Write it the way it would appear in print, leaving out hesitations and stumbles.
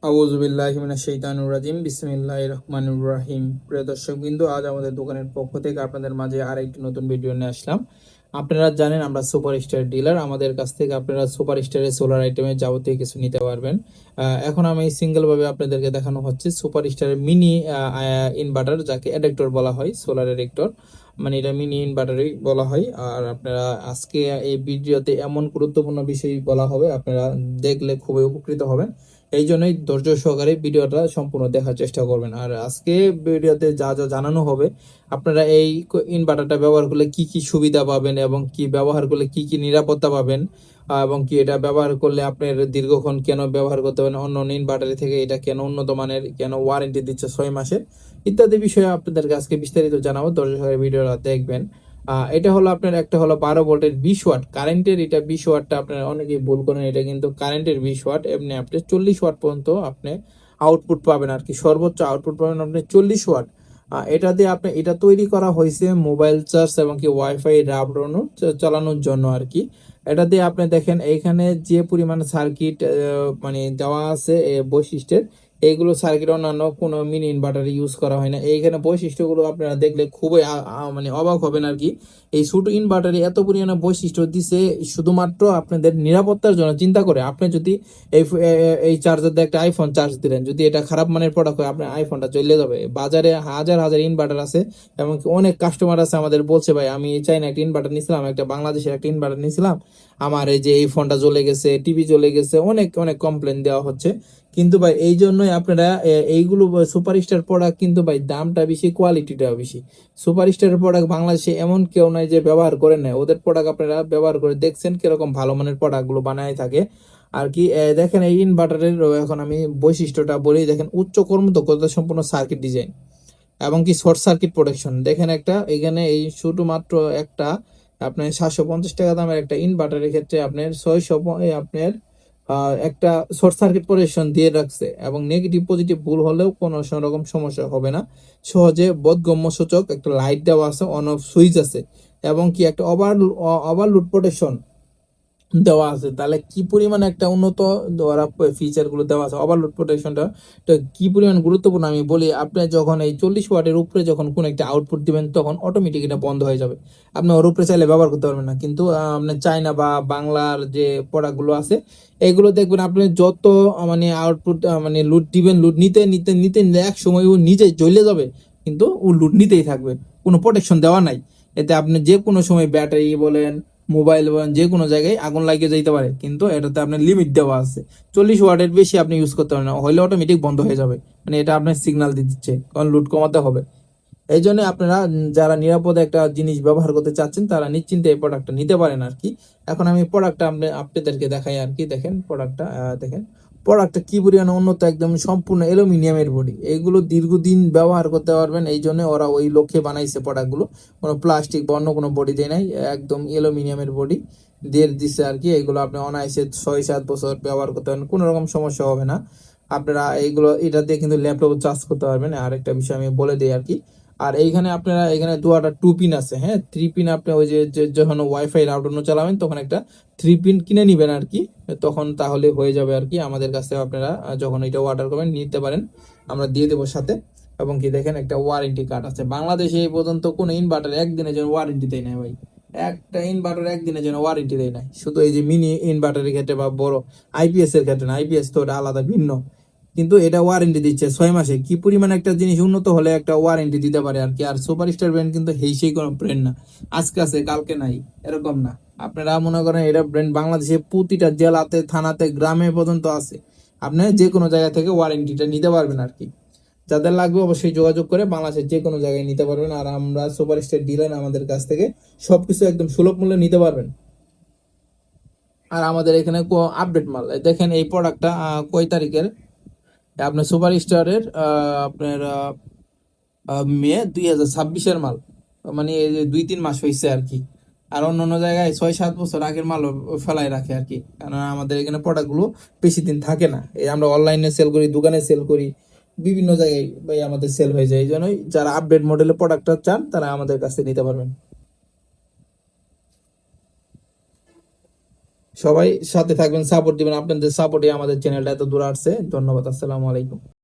আউযুবিল্লাহি মিনাশ শাইতানির রাজিম বিসমিল্লাহির রহমানির রহিম। প্রিয় দর্শকবৃন্দ, আজ আমাদের দোকানের পক্ষ থেকে আপনাদের মাঝে আরেকটি নতুন ভিডিও নিয়ে আসলাম। আপনারা জানেন আমরা সুপার স্টার ডিলার। আমাদের কাছ থেকে আপনারা সুপার স্টারের সোলার আইটেমের যাবতীয় কিছু নিতে পারবেন। এখন আমি সিঙ্গেলভাবে আপনাদেরকে দেখানো হচ্ছে সুপার স্টারের মিনি ইনভার্টার, যাকে অ্যাডাপ্টর বলা হয়, সোলার অ্যাডাপ্টর, মানে এটা মিনি ইনভার্টারই বলা হয়। আর আপনারা আজকে এই ভিডিওতে এমন গুরুত্বপূর্ণ বিষয় বলা হবে, আপনারা দেখলে খুবই উপকৃত হবেন। এই জন্যই ধৈর্য সহকারে ভিডিওটা সম্পূর্ণ দেখার চেষ্টা করবেন। আর আজকে ভিডিওতে যা যা জানানো হবে, আপনারা এই ইনভার্টারটা ব্যবহার করলে কি কি সুবিধা পাবেন এবং কি ব্যবহার করলে কি কি নিরাপত্তা পাবেন, এবং কি এটা ব্যবহার করলে আপনার দীর্ঘক্ষণ কেন ব্যবহার করতে পারেন, অন্য অন্য ইনভার্টারের থেকে এটা কেন উন্নত মানের, কেন ওয়ারেন্টি দিচ্ছে 6 মাসের, ইত্যাদি বিষয়ে আপনাদেরকে আজকে বিস্তারিত জানাবো। ধৈর্য সহকারে ভিডিওটা দেখবেন। এটা হলো আপনার, একটা হলো 12 ভোল্টের 20 ওয়াট কারেন্টের, এটা 20 ওয়াটটা আপনারা অনেকেই ভুল করেন, এটা কিন্তু কারেন্টের 20 ওয়াট। এমনি আপনি 40 ওয়াট পর্যন্ত আপনি আউটপুট পাবেন আর কি, সর্বোচ্চ আউটপুট পাবেন আপনি 40 ওয়াট। এটা দিয়ে আপনি, এটা তৈরি করা হয়েছে মোবাইল চার্জ এবং কি ওয়াইফাই রাউটার চালানোর জন্য আর কি। এটা দিয়ে আপনি দেখেন এইখানে যে পরিমাণ সার্কিট মানে দেওয়া আছে বৈশিষ্ট্যের, এইগুলো সার্কিট অন্যান্য কোনো মিনি ইনভার্টার ইউজ করা হয় না। এইখানে বৈশিষ্ট্যগুলো আপনারা দেখলে খুবই মানে অবাক হবেন আর কি। এই ছোট ইনভার্টারে এত পরিমাণে বৈশিষ্ট্য দিছে শুধুমাত্র আপনাদের নিরাপত্তার জন্য চিন্তা করে। আপনি যদি এই চার্জার দিয়ে একটা আইফোন চার্জ দিলেন, যদি এটা খারাপ মানের প্রোডাক্ট হয়, আপনার আইফোনটা চলে যাবে। বাজারে হাজার হাজার ইনভার্টার আছে, এমনকি অনেক কাস্টমার আছে আমাদের বলছে, ভাই আমি চাইনা একটা ইনভার্টার নিয়েছিলাম, একটা বাংলাদেশের একটা ইনভার্টার নিয়েছিলাম, আমার এই যে এই ফোনটা জ্বলে গেছে, টিভি জ্বলে গেছে, অনেক অনেক কমপ্লেন দেওয়া হচ্ছে। কিন্তু ভাই এই জন্যই আপনারা এইগুলো সুপারস্টার প্রোডাক্ট, কিন্তু ভাই দামটা বেশি, কোয়ালিটিটাও বেশি। সুপারস্টারের প্রোডাক্ট বাংলাদেশে এমন কেউ নাই যে ব্যবহার করে নেয়। ওদের প্রোডাক্ট আপনারা ব্যবহার করে দেখছেন কিরকম ভালো মানের প্রোডাক্টগুলো বানায় থাকে আর কি। দেখেন এই ইনভার্টারের, এখন আমি বৈশিষ্ট্যটা বলি। দেখেন উচ্চ কর্মদক্ষতা সম্পূর্ণ সার্কিট ডিজাইন এবং কি শর্ট সার্কিট প্রোটেকশন। দেখেন একটা এখানে এই শুধুমাত্র একটা আপনার 750 টাকা দামের একটা ইনভার্টারের ক্ষেত্রে আপনার 600 আপনার একটা শর্ট সার্কিট প্রোটেকশন দিয়ে রাখছে, এবং নেগেটিভ পজিটিভ ভুল হলেও কোনো রকম সমস্যা হবে না। সহজে বোধগম্য সূচক একটা লাইট দেওয়া আছে, অন অফ সুইচ আছে, এবং কি একটা ওভারলোড প্রোটেকশন দেওয়া আছে। তাহলে কি পরিমাণ একটা উন্নত ওরা ফিচার গুলো দেওয়া আছে, ওভারলোড প্রোটেকশনটা কি পরিমাণ গুরুত্বপূর্ণ আমি বলি। আপনি যখন এই 40 ওয়াটের উপরে যখন কোন একটা আউটপুট দিবেন, তখন অটোমেটিক এটা বন্ধ হয়ে যাবে। আপনি ওর উপরে চাইলে ব্যবহার করতে পারবেন না। কিন্তু আপনি চায়না বা বাংলার যে প্রোডাক্ট গুলো আছে, এগুলো দেখবেন আপনি যত মানে আউটপুট মানে লুট দিবেন, লুট নিতে নিতে নিতে এক সময় ও নিজে জ্বলে যাবে, কিন্তু ও লুট নিতেই থাকবে, কোনো প্রোটেকশন দেওয়া নাই। এতে আপনি যে কোনো সময় ব্যাটারি বলেন, মোবাইল বলেন, যে কোনো জায়গায় আগুন লাগিয়ে যেতে পারে। কিন্তু এটাতে আপনার লিমিট দেওয়া আছে, 40 ওয়াটের বেশি আপনি ইউজ করতে পারেন না, হইলে অটোমেটিক বন্ধ হয়ে যাবে। মানে এটা আপনার সিগন্যাল দিচ্ছে, কারণ লুট কমাতে হবে। এই জন্য আপনারা যারা নিরাপদে একটা জিনিস ব্যবহার করতে চাচ্ছেন, তারা নিশ্চিন্তে এই প্রোডাক্টটা নিতে পারেন আর কি। এখন আমি প্রোডাক্টটা আপনাদেরকে দেখাই আর কি। দেখেন প্রোডাক্টটা, দেখেন প্রোডাক্টটা কি পরিমাণে উন্নত, একদম সম্পূর্ণ অ্যালুমিনিয়ামের বডি। এইগুলো দীর্ঘদিন ব্যবহার করতে পারবেন, এই জন্য ওরা ওই লক্ষ্যে বানাইছে প্রোডাক্টগুলো। কোনো প্লাস্টিক বা অন্য কোনো বডি দেয় নাই, একদম অ্যালুমিনিয়ামের বডি দিয়ে দিচ্ছে আর কি। এগুলো আপনি অনায়াসে 6-7 বছর ব্যবহার করতে পারেন, কোনো রকম সমস্যা হবে না। আপনারা এইগুলো, এটা দিয়ে কিন্তু ল্যাপটপ চার্জ করতে পারবেন। আর একটা বিষয় আমি বলে দিই আর কি। আর এইখানে আপনারা, এখানে দুটা 2 পিন আছে, হ্যাঁ 3 পিন। আপনি ওই যে যখন ওয়াইফাই রাউটার চালাবেন, তখন একটা 3 পিন কিনে নিবেন আর কি, তখন তাহলে হয়ে যাবে আর কি। আমাদের কাছে আপনারা যখন এটা অর্ডার করবেন নিতে পারেন, আমরা দিয়ে দেবো সাথে। এবং কি দেখেন একটা ওয়ারেন্টি কার্ড আছে। বাংলাদেশে এই পর্যন্ত কোনো ইনভার্টার একদিনের জন্য ওয়ারেন্টি দেয় না ভাই, একটা ইনভার্টার একদিনের জন্য ওয়ারেন্টি দেয় না। শুধু এই যে মিনি ইনভার্টারের ক্ষেত্রে বা বড় আইপিএস এর ক্ষেত্রে না, আইপিএস তো ওটা আলাদা ভিন্ন, কিন্তু এটা ওয়ারেন্টি দিচ্ছে 6 মাসে। কি পরিমাণ একটা জিনিস উন্নত হলে একটা ওয়ারেন্টি দিতে পারে আর কি। আর সুপারস্টার ব্র্যান্ড কিন্তু সেই কোনো ব্র্যান্ড না, আজকে আছে কালকে নাই, এরকম না। আপনারা মনে করেন এটা ব্র্যান্ড বাংলাদেশে প্রতিটা জেলাতে, থানাতে, গ্রামে পর্যন্ত আছে। আপনি যে কোনো জায়গা থেকে ওয়ারেন্টিটা নিতে পারবেন আর কি। যাদের লাগবে অবশ্যই যোগাযোগ করে বাংলাদেশের যে কোনো জায়গায় নিতে পারবেন। আর আমরা সুপারস্টার ডিলার, আমাদের কাছ থেকে সবকিছু একদম সুলভ মূল্যে নিতে পারবেন। আর আমাদের এখানে আপডেট মাল দেখেন। এই প্রোডাক্টটা কয় তারিখের, আপনার সুপার স্টারের আপনার মে 2026-এর মাল, মানে এই যে 2-3 মাস হয়েছে আর কি। আর অন্য অন্য জায়গায় 6-7 বছর আগের মাল ফেলায় রাখে আর কি, কারণ আমাদের এখানে প্রোডাক্টগুলো বেশি দিন থাকে না। এই আমরা অনলাইনে সেল করি, দোকানে সেল করি, বিভিন্ন জায়গায় ভাই আমাদের সেল হয়ে যায়। এই জন্যই যারা আপডেট মডেলের প্রোডাক্টটা চান, তারা আমাদের কাছে নিতে পারবেন। সবাই সাথে থাকবেন, সাপোর্ট দিবেন, আপনাদের সাপোর্টে আমাদের চ্যানেলটা এত দূর আসছে। ধন্যবাদ, আসসালামু আলাইকুম।